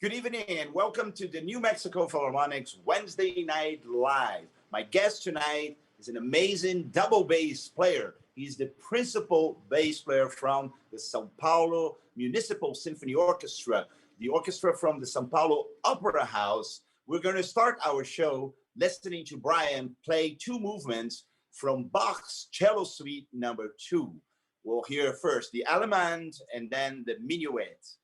Good evening and welcome to the New Mexico Philharmonic's Wednesday Night Live. My guest tonight is an amazing double bass player. He's the principal bass player from the Sao Paulo Municipal Symphony Orchestra, the orchestra from the Sao Paulo Opera House. We're going to start our show listening to Brian play two movements from Bach's Cello Suite number 2. We'll hear first the Allemande and then the Minuet.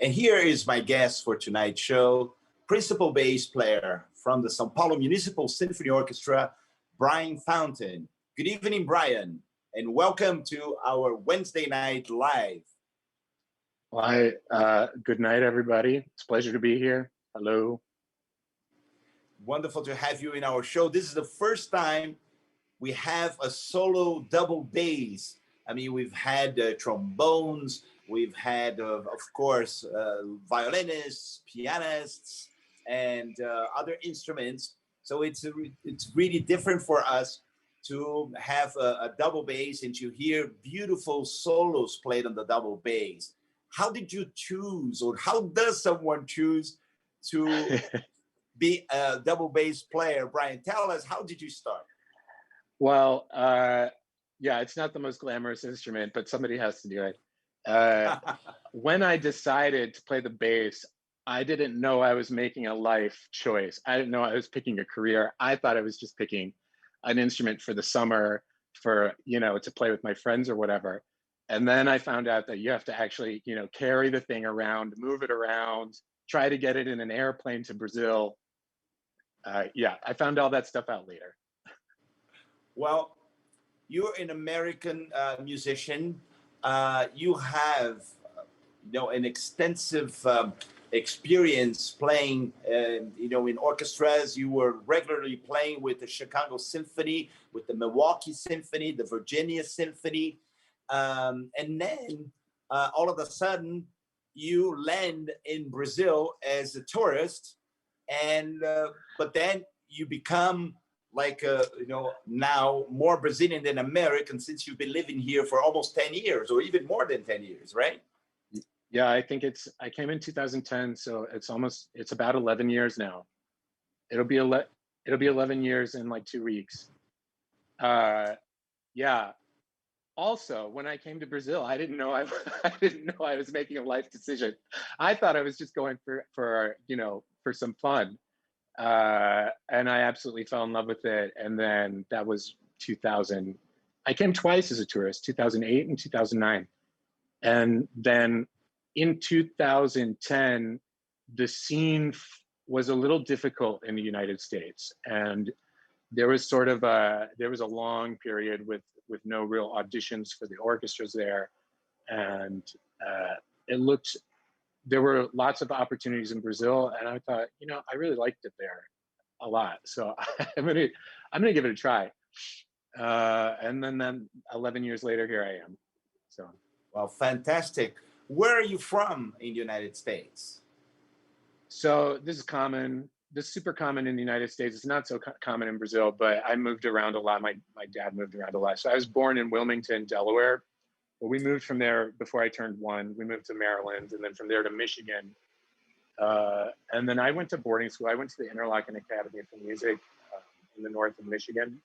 And here is my guest for tonight's show, principal bass player from the São Paulo Municipal Symphony Orchestra, Brian Fountain. Good evening, Brian, and welcome to our Wednesday Night Live. Well, good night, everybody. It's a pleasure to be here. Hello. Wonderful to have you in our show. This is the first time we have a solo double bass. I mean, we've had trombones, we've had, of course, violinists, pianists, and other instruments. So it's really different for us to have a double bass and to hear beautiful solos played on the double bass. How did you choose, or how does someone choose to be a double bass player? Brian, tell us, how did you start? Well, yeah, it's not the most glamorous instrument, but somebody has to do it. When I decided to play the bass, I didn't know I was making a life choice. I didn't know I was picking a career. I thought I was just picking an instrument for the summer for, to play with my friends or whatever. And then I found out that you have to actually, carry the thing around, move it around, try to get it in an airplane to Brazil. Yeah, I found all that stuff out later. Well, you're an American musician. You have, an extensive experience playing, in orchestras. You were regularly playing with the Chicago Symphony, with the Milwaukee Symphony, the Virginia Symphony. And then all of a sudden, you land in Brazil as a tourist, and but then you become like now more Brazilian than American, since you've been living here for almost 10 years, or even more than 10 years, right? Yeah, I think I came in 2010, so it's about 11 years now. It'll be 11 years in like 2 weeks. Yeah. Also, when I came to Brazil, I didn't know I was making a life decision. I thought I was just going for some fun. And I absolutely fell in love with it. And then that was 2000. I came twice as a tourist, 2008 and 2009. And then in 2010, the scene was a little difficult in the United States. And there was a long period with no real auditions for the orchestras there. And there were lots of opportunities in Brazil, and I thought, I really liked it there a lot. So I'm gonna give it a try. And then 11 years later, here I am. So. Well, fantastic. Where are you from in the United States? So this is common. This is super common in the United States. It's not so common in Brazil, but I moved around a lot. My dad moved around a lot. So I was born in Wilmington, Delaware. But we moved from there before I turned 1. We moved to Maryland, and then from there to Michigan. And then I went to boarding school. I went to the Interlochen Academy for Music in the north of Michigan.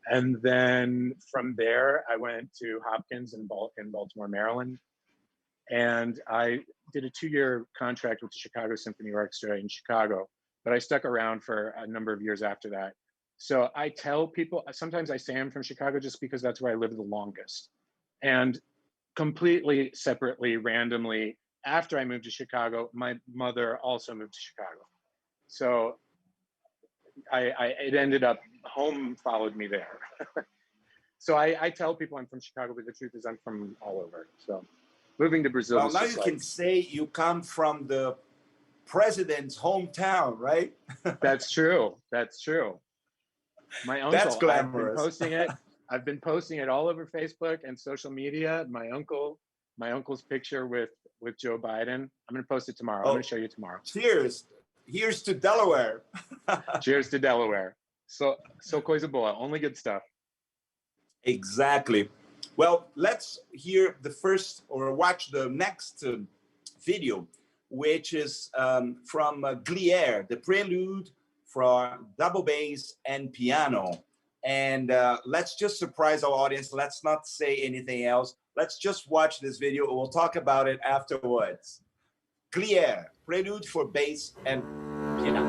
And then from there, I went to Hopkins in Baltimore, Maryland. And I did a 2-year contract with the Chicago Symphony Orchestra in Chicago, but I stuck around for a number of years after that. So I tell people, sometimes I say I'm from Chicago just because that's where I lived the longest. And completely separately, randomly, after I moved to Chicago, my mother also moved to Chicago. So it ended up, home followed me there. So I tell people I'm from Chicago, but the truth is I'm from all over. So moving to Brazil. Well, now you can say you come from the president's hometown, right? That's true. That's true. My uncle. That's glamorous. I've been posting it all over Facebook and social media. My uncle's picture with Joe Biden. I'm going to post it tomorrow. I'm going to show you tomorrow. Cheers. Here's to Delaware. Cheers to Delaware. So coisa boa. Only good stuff. Exactly. Well, let's hear watch the next video, which is from Glière, the prelude for double bass and piano. And let's just surprise our audience. Let's not say anything else. Let's just watch this video. We'll talk about it afterwards. Glière, prelude for bass and piano.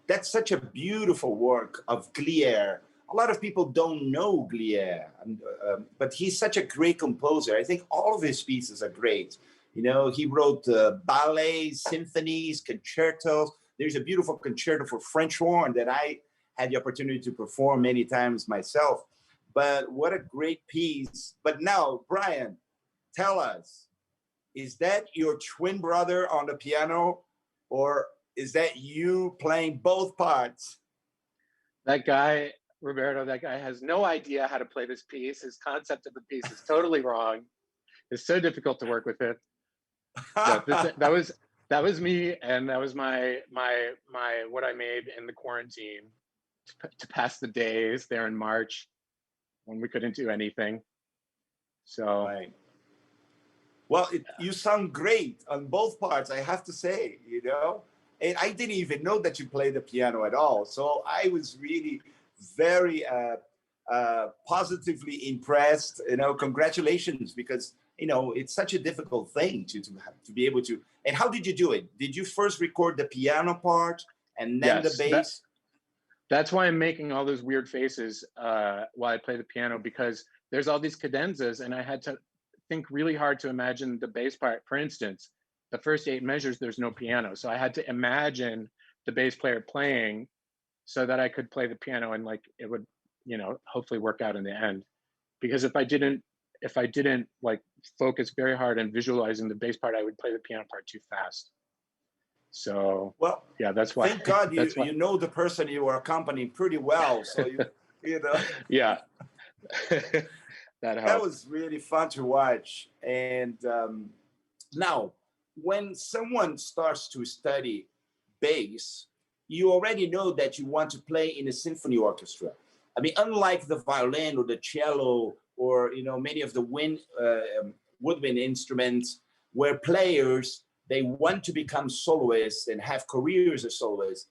That's such a beautiful work of Glier. A lot of people don't know Glier, but he's such a great composer. I think all of his pieces are great. You know, he wrote ballets, symphonies, concertos. There's a beautiful concerto for French horn that I had the opportunity to perform many times myself. But what a great piece. But now, Brian, tell us, is that your twin brother on the piano, or is that you playing both parts? That guy, Roberto, that guy has no idea how to play this piece. His concept of the piece is totally wrong. It's so difficult to work with it. Yeah, that was me, and that was my what I made in the quarantine to pass the days there in March when we couldn't do anything. So Right. Well, you sound great on both parts, I have to say, you know. And I didn't even know that you play the piano at all. So I was really very positively impressed. You know, congratulations, because you know it's such a difficult thing to be able to. And how did you do it? Did you first record the piano part and then the yes, bass? that's why I'm making all those weird faces while I play the piano, because there's all these cadenzas, and I had to think really hard to imagine the bass part. For instance, the first 8 measures, there's no piano. So I had to imagine the bass player playing so that I could play the piano, and like it would, you know, hopefully work out in the end. Because if I didn't if I didn't like focus very hard on visualizing the bass part, I would play the piano part too fast. So Well, yeah, that's why. thank God That's why. you know the person you are accompanying pretty well. So you know Yeah, that that helped. was really fun to watch. And now, when someone starts to study bass, you already know that you want to play in a symphony orchestra. I mean, unlike the violin or the cello or many of the woodwind instruments, where players they want to become soloists and have careers as soloists,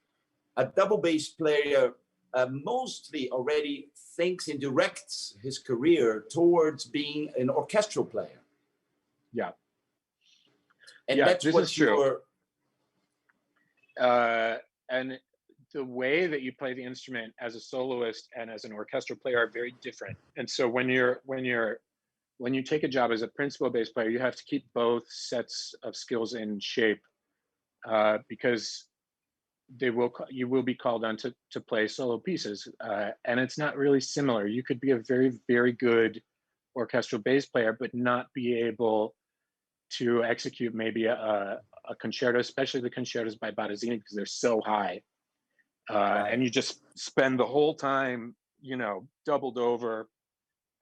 a double bass player mostly already thinks and directs his career towards being an orchestral player. Yeah, And yeah, that's this is what true. you're. And the way that you play the instrument as a soloist and as an orchestral player are very different. And so when you take a job as a principal bass player, you have to keep both sets of skills in shape, because you will be called on to play solo pieces, and it's not really similar. You could be a very, very good orchestral bass player, but not be able to execute maybe a concerto, especially the concertos by Battazzini, because they're so high. Right. And you just spend the whole time, doubled over,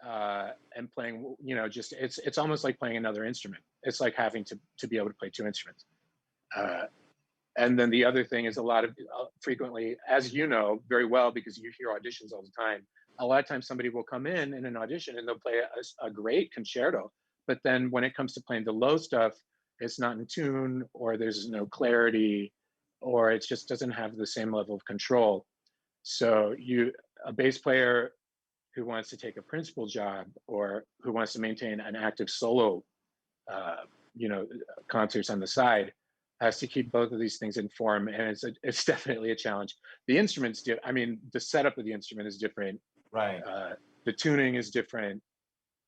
and playing, just it's almost like playing another instrument. It's like having to be able to play two instruments. And then the other thing is a lot of frequently, as you know very well, because you hear auditions all the time, a lot of times somebody will come in an audition and they'll play a great concerto, but then when it comes to playing the low stuff, it's not in tune, or there's no clarity, or it just doesn't have the same level of control. So a bass player who wants to take a principal job or who wants to maintain an active solo, uh, concerts on the side, has to keep both of these things in form, and it's definitely a challenge. The instruments, I mean, the setup of the instrument is different. Right. The tuning is different,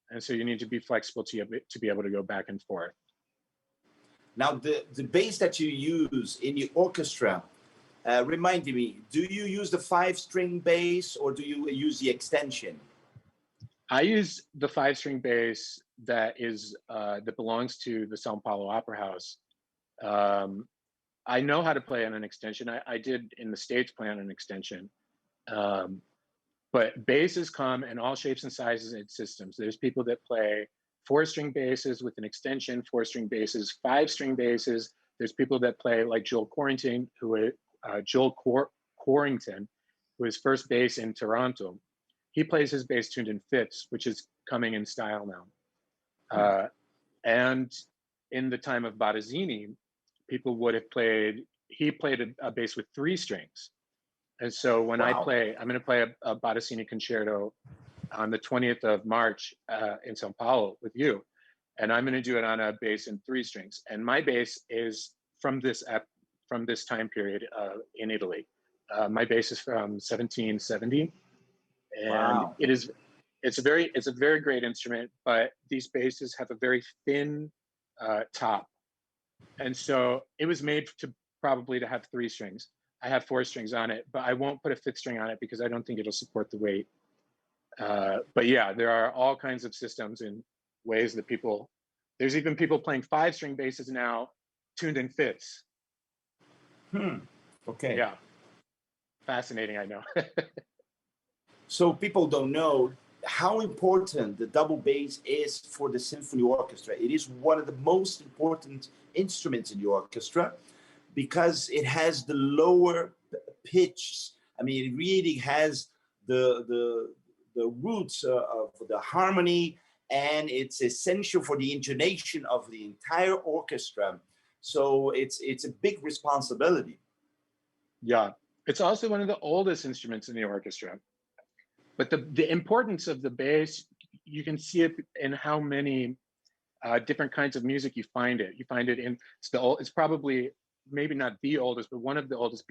and so you need to be flexible to be able to go back and forth. Now, the bass that you use in your orchestra, remind me, do you use the 5-string bass or do you use the extension? I use the 5-string bass that belongs to the Sao Paulo Opera House. I know how to play on an extension. I did in the States play on an extension. But basses come in all shapes and sizes and systems. There's people that play 4-string basses with an extension, 4-string basses, 5-string basses. There's people that play like Joel Corrington, who is first bass in Toronto. He plays his bass tuned in fifths, which is coming in style now. And in the time of Battazzini, people would have he played a bass with 3 strings. And so when I'm going to play a Battazzini concerto on the 20th of March in Sao Paulo with you, and I'm going to do it on a bass in 3 strings. And my bass is from this time period in Italy. My bass is from 1770, and it's a very great instrument. But these basses have a very thin top, and so it was made probably to have 3 strings. I have 4 strings on it, but I won't put a 5th string on it because I don't think it'll support the weight. But yeah, there are all kinds of systems and ways that there's even people playing 5-string basses now tuned in fifths. Okay. Yeah. Fascinating, I know. So people don't know how important the double bass is for the symphony orchestra. It is one of the most important instruments in the orchestra, because it has the lower pitch. I mean, it really has the roots of the harmony, and it's essential for the intonation of the entire orchestra. So it's a big responsibility. Yeah, it's also one of the oldest instruments in the orchestra. But the importance of the bass, you can see it in how many different kinds of music you find it. You find it in it's probably maybe not the oldest, but one of the oldest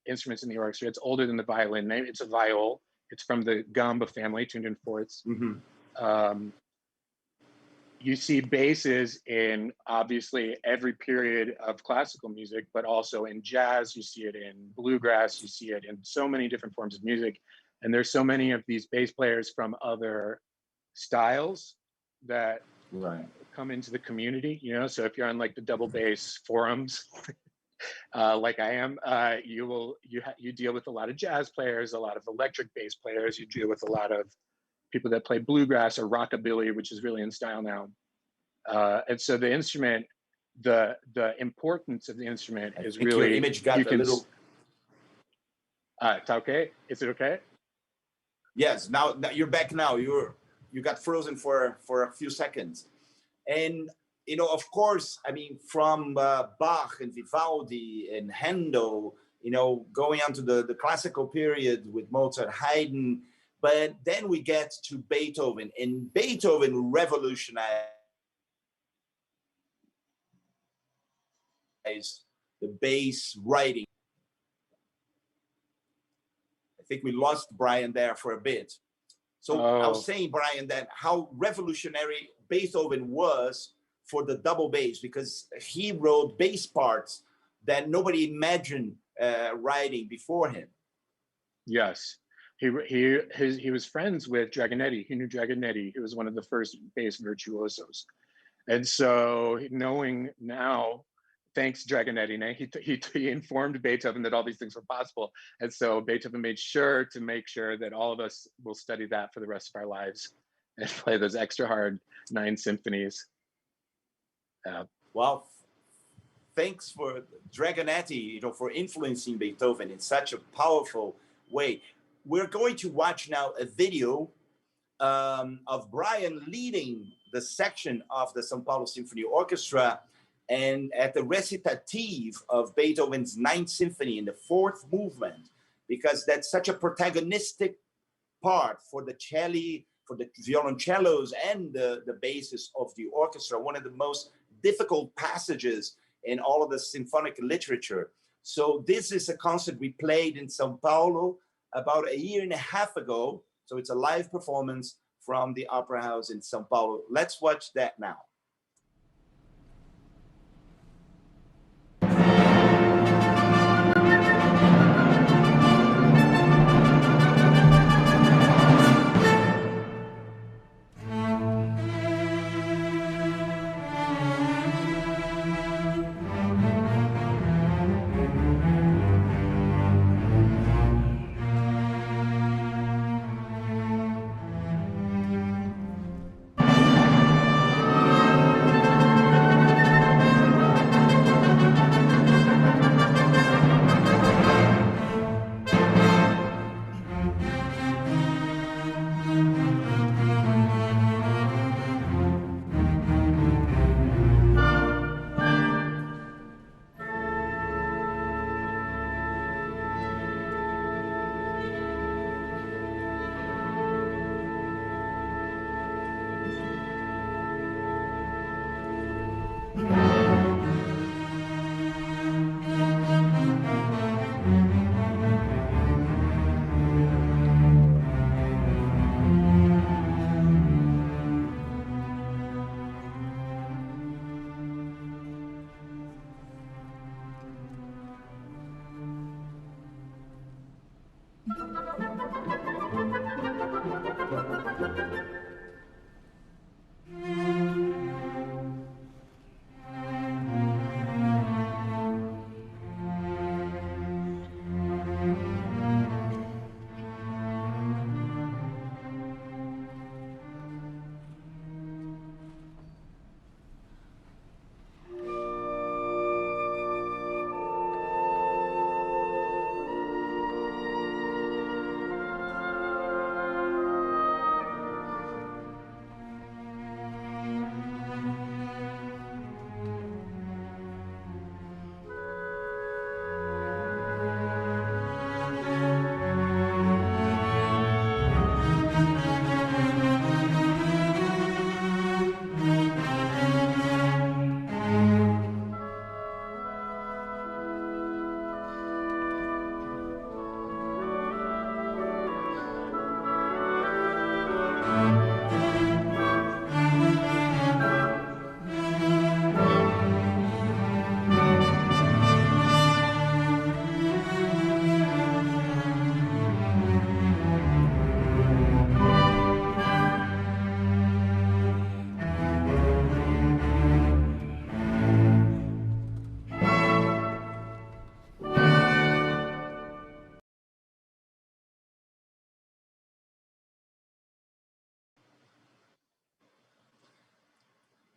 instruments in the orchestra. It's older than the violin. It's a viol. It's from the gamba family, tuned in fourths. Mm-hmm. You see basses in obviously every period of classical music, but also in jazz. You see it in bluegrass. You see it in so many different forms of music. And there's so many of these bass players from other styles that Right. come into the community, you know. So if you're on like the double bass forums, like I am, you deal with a lot of jazz players, a lot of electric bass players. You deal with a lot of people that play bluegrass or rockabilly, which is really in style now. And so the instrument, the importance of the instrument I is think your really, image you got a can. little. It's okay. Is it okay? Yes. Now you're back. Now you got frozen for a few seconds, and of course, I mean, from Bach and Vivaldi and Handel, going on to the classical period with Mozart, Haydn, but then we get to Beethoven, and Beethoven revolutionized the bass writing. I think we lost Brian there for a bit. So I was Oh, saying, Brian, that how revolutionary Beethoven was for the double bass, because he wrote bass parts that nobody imagined writing before him. yes. He was friends with Dragonetti. He knew Dragonetti. He was one of the first bass virtuosos. And so knowing now, thanks Dragonetti, he informed Beethoven that all these things were possible. And so Beethoven made sure to make sure that all of us will study that for the rest of our lives and play those extra hard 9 symphonies. Well, thanks for Dragonetti, for influencing Beethoven in such a powerful way. We're going to watch now a video of Brian leading the section of the São Paulo Symphony Orchestra, and at the recitative of Beethoven's Ninth Symphony in the fourth movement, because that's such a protagonistic part for the cello, for the violoncellos and the basses of the orchestra, one of the most difficult passages in all of the symphonic literature. So this is a concert we played in São Paulo about a year and a half ago. So it's a live performance from the Opera House in São Paulo. Let's watch that now.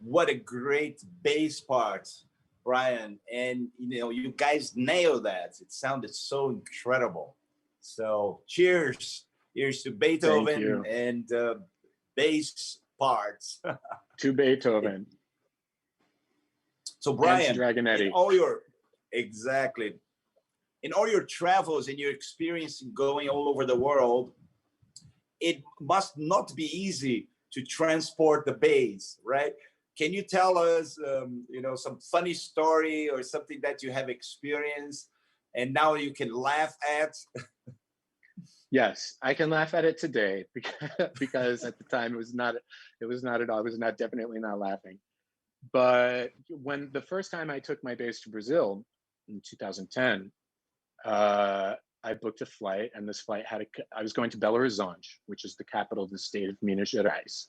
what a great bass part, Brian. And, you know, you guys nailed that. It sounded so incredible. So cheers. Here's to Thank Beethoven you. and bass parts. To Beethoven So and to Brian, in Dragonetti. all your, exactly, in all your travels and your experience going all over the world, it must not be easy to transport the bass, right? Can you tell us, you know, some funny story or something that you have experienced and now you can laugh at? Yes, I can laugh at it today because at the time it was not at all. I was not definitely not laughing. But when the first time I took my bass to Brazil in 2010, I booked a flight, and this flight I was going to Belo Horizonte, which is the capital of the state of Minas Gerais.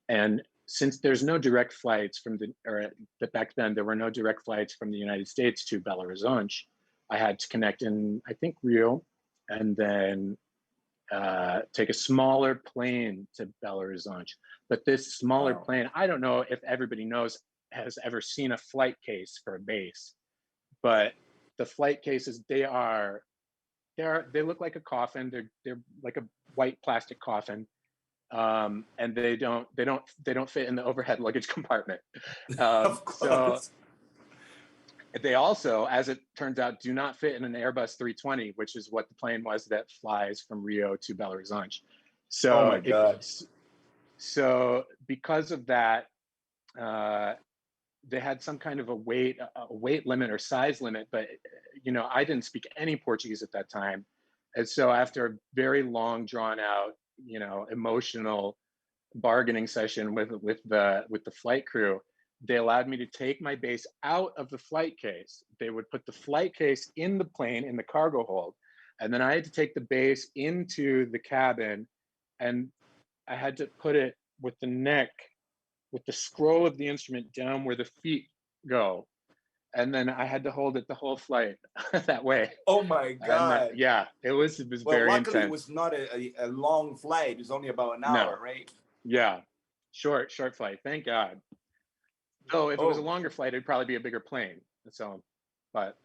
And since there's no direct flights back then there were no direct flights from the United States to Belo Horizonte, I had to connect in, I think, Rio, and then take a smaller plane to Belo Horizonte. But this smaller plane, I don't know if everybody has ever seen a flight case for a bass, but the flight cases, they look like a coffin. They're like a white plastic coffin, and they don't fit in the overhead luggage compartment. Of course. So they also, as it turns out, do not fit in an Airbus 320, which is what the plane was that flies from Rio to Belo Horizonte. So, oh my God. So because of that, they had some kind of a weight limit or size limit, but you know, I didn't speak any Portuguese at that time, and so after a very long, drawn out, you know, emotional bargaining session with the flight crew, they allowed me to take my bass out of the flight case. They would put the flight case in the plane in the cargo hold, and then I had to take the bass into the cabin, and I had to put it with the scroll of the instrument down where the feet go, and then I had to hold it the whole flight that way. Oh my And then, God. yeah, it was Well, very luckily it intense. was not a long flight. It was only about an No, hour, right? yeah, short flight. Thank God. Though if it was a Oh, longer flight, it'd probably be a bigger plane. So, but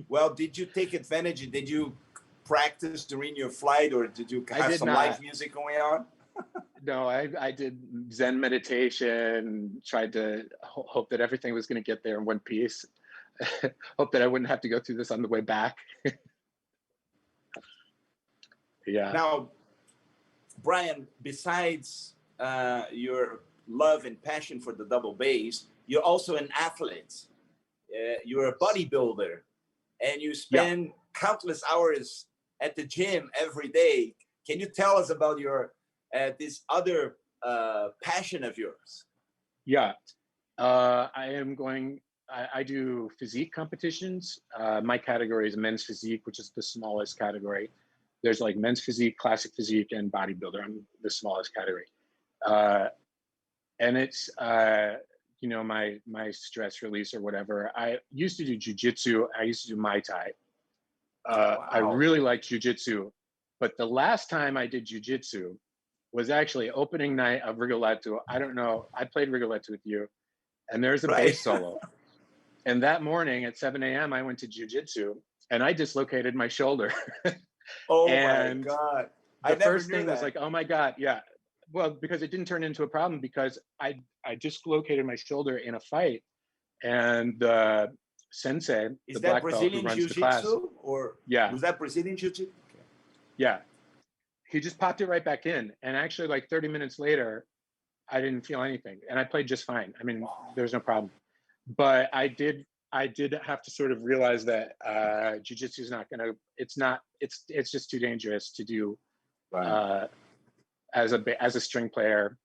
well, did you take advantage? Did you practice during your flight or did you I have did some live not. music going on? No, I did Zen meditation. Tried to hope that everything was going to get there in one piece. Hope that I wouldn't have to go through this on the way back. Yeah. Now, Brian, besides your love and passion for the double bass, you're also an athlete. You're a bodybuilder, and you Yeah. spend countless hours at the gym every day. Can you tell us about your this other passion of yours? Yeah. I do physique competitions. My category is men's physique, which is the smallest category. There's like men's physique, classic physique, and bodybuilder. I'm the smallest category. And it's, you know, my stress release or whatever. I used to do jujitsu. I used to do Muay Thai. I Wow. really like jujitsu, but the last time I did jujitsu was actually opening night of Rigoletto. I don't know. I played Rigoletto with you, and there's a Right. bass solo. And that morning at 7 a.m., I went to jujitsu, and I dislocated my shoulder. Oh my And God. I the never first knew thing was that. like, oh my God, yeah. Well, because it didn't turn into a problem because I dislocated my shoulder in a fight, and the sensei, the Is that black belt who Brazilian runs the class, Jiu-Jitsu or yeah, was that Brazilian Jiu-Jitsu? Okay. yeah, he just popped it right back in. And actually, like 30 minutes later, I didn't feel anything, and I played just fine. I mean, there's no problem. But I did have to sort of realize that jujitsu is not gonna. It's just too dangerous to do Right. uh, as a string player,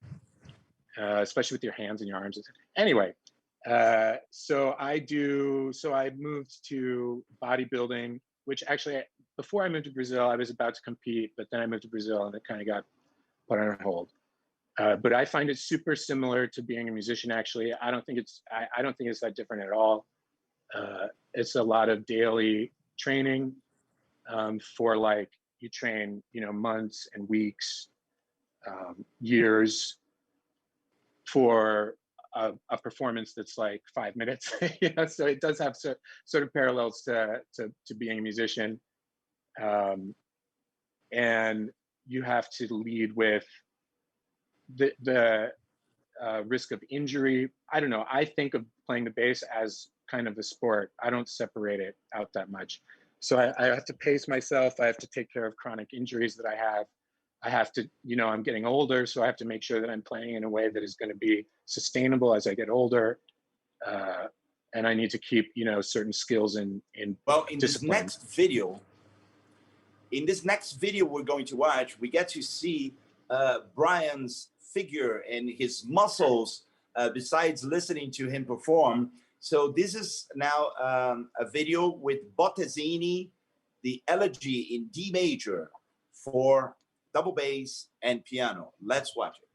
especially with your hands and your arms. Anyway, so I moved to bodybuilding, which actually before I moved to Brazil, I was about to compete, but then I moved to Brazil and it kind of got put on hold. But I find it super similar to being a musician. Actually, I don't think it's that different at all. It's a lot of daily training for like you train, you know, months and weeks, years, for a performance that's like 5 minutes. So it does have sort of parallels to being a musician. And you have to lead with the risk of injury. I don't know. I think of playing the bass as kind of a sport. I don't separate it out that much. So I have to pace myself. I have to take care of chronic injuries that I have. I have to, I'm getting older, so I have to make sure that I'm playing in a way that is going to be sustainable as I get older. And I need to keep, certain skills in Well, in discipline. this next video we're going to watch, we get to see Brian's figure and his muscles besides listening to him perform. So this is now a video with Bottesini, the Elegy in D major for double bass and piano. Let's watch it.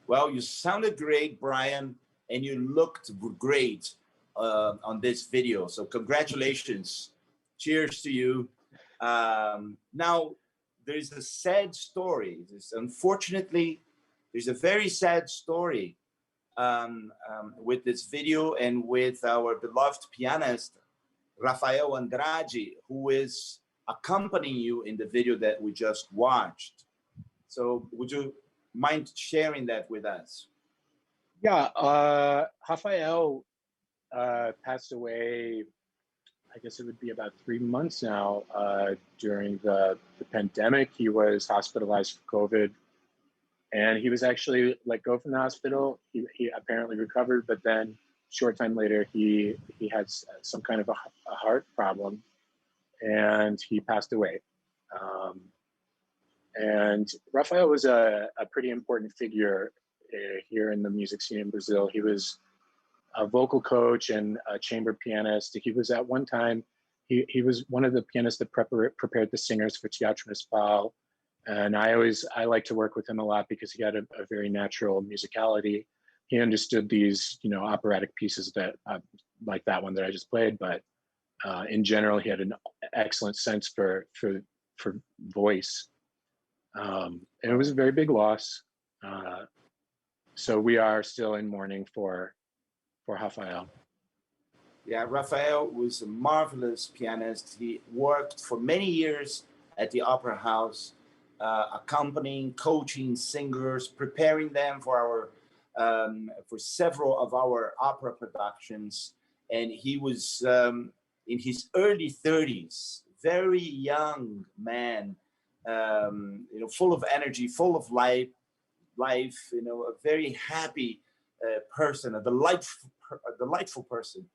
Well, you sounded great, Brian, and you looked great on this video. So congratulations. Cheers to you. Now, there's a sad story. Unfortunately, there's a very sad story with this video and with our beloved pianist, Rafael Andrade, who is accompanying you in the video that we just watched. So would you mind sharing that with us? Yeah, Rafael passed away, I guess it would be about 3 months now, during the pandemic. He was hospitalized for COVID, and he was actually let go from the hospital. He apparently recovered, but then short time later, he had some kind of a heart problem, and he passed away. Um, and Rafael was a pretty important figure here in the music scene in Brazil. He was a vocal coach and a chamber pianist. He was at one time, he was one of the pianists that prepared the singers for Teatro Municipal. And I like to work with him a lot because he had a very natural musicality. He understood these, operatic pieces that like that one that I just played, but in general, he had an excellent sense for voice. And it was a very big loss. So we are still in mourning for Rafael. Yeah, Rafael was a marvelous pianist. He worked for many years at the Opera House, accompanying, coaching singers, preparing them for for several of our opera productions. And he was in his early 30s, very young man, full of energy, full of life, a very happy person, a delightful person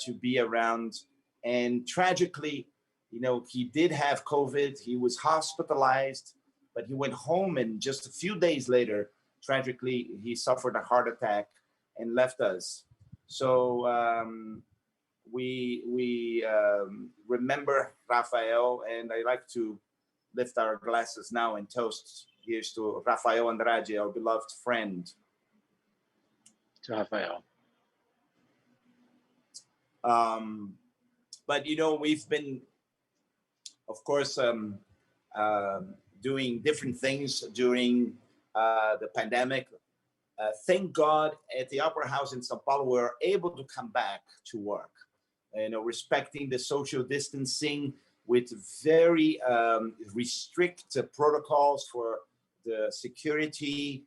to be around. And tragically, he did have COVID. He was hospitalized, but he went home, and just a few days later, tragically, he suffered a heart attack and left us. So we remember Rafael, and I like to lift our glasses now and toast. Here's to Rafael Andrade, our beloved friend. To Rafael. But we've been, of course, doing different things during the pandemic. Thank God, at the Opera House in Sao Paulo, we were able to come back to work. Respecting the social distancing with very restrict protocols for the security.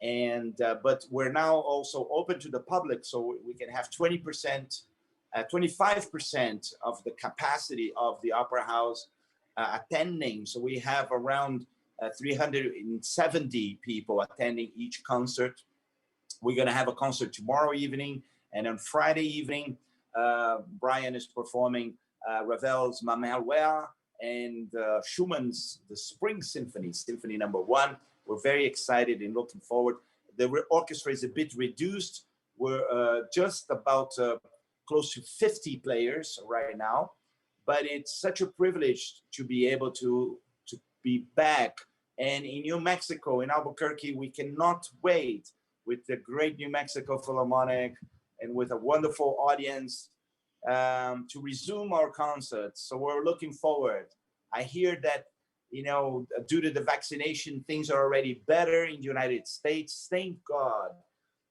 And but we're now also open to the public, so we can have 20%, 25% of the capacity of the Opera House attending. So we have around 370 people attending each concert. We're going to have a concert tomorrow evening, and on Friday evening, Brian is performing Ravel's Ma Manuela and Schumann's The Spring Symphony, Symphony Number 1. We're very excited and looking forward. The orchestra is a bit reduced. We're just about close to 50 players right now, but it's such a privilege to be able to be back. And in New Mexico, in Albuquerque, we cannot wait with the great New Mexico Philharmonic and with a wonderful audience to resume our concerts. So we're looking forward. I hear that, due to the vaccination, things are already better in the United States. Thank God.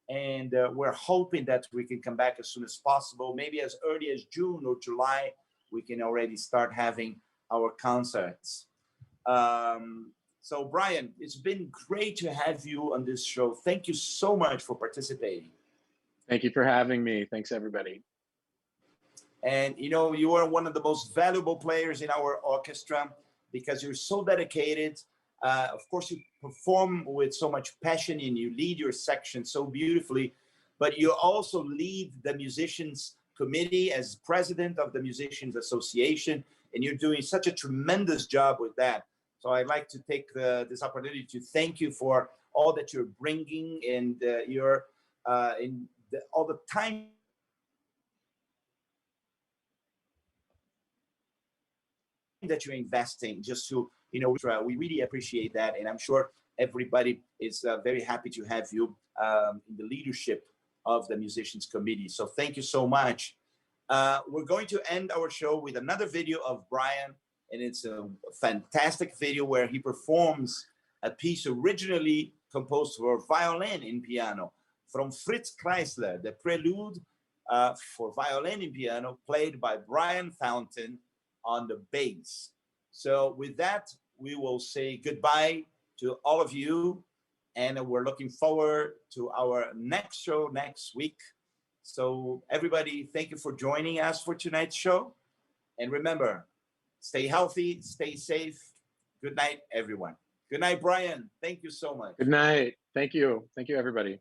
And we're hoping that we can come back as soon as possible. Maybe as early as June or July, we can already start having our concerts. So Brian, it's been great to have you on this show. Thank you so much for participating. Thank you for having me. Thanks, everybody. And you are one of the most valuable players in our orchestra because you're so dedicated. Of course, you perform with so much passion and you lead your section so beautifully, but you also lead the musicians committee as president of the Musicians Association, and you're doing such a tremendous job with that. So I'd like to take this opportunity to thank you for all that you're bringing and all the time that you're investing just to, we really appreciate that. And I'm sure everybody is very happy to have you in the leadership of the musicians committee. So thank you so much. We're going to end our show with another video of Brian, and it's a fantastic video where he performs a piece originally composed for violin and piano from Fritz Kreisler, the prelude for violin and piano, played by Brian Fountain on the bass. So with that, we will say goodbye to all of you, and we're looking forward to our next show next week. So everybody, thank you for joining us for tonight's show. And remember, stay healthy, stay safe. Good night, everyone. Good night, Brian. Thank you so much. Good night. Thank you. Thank you, everybody.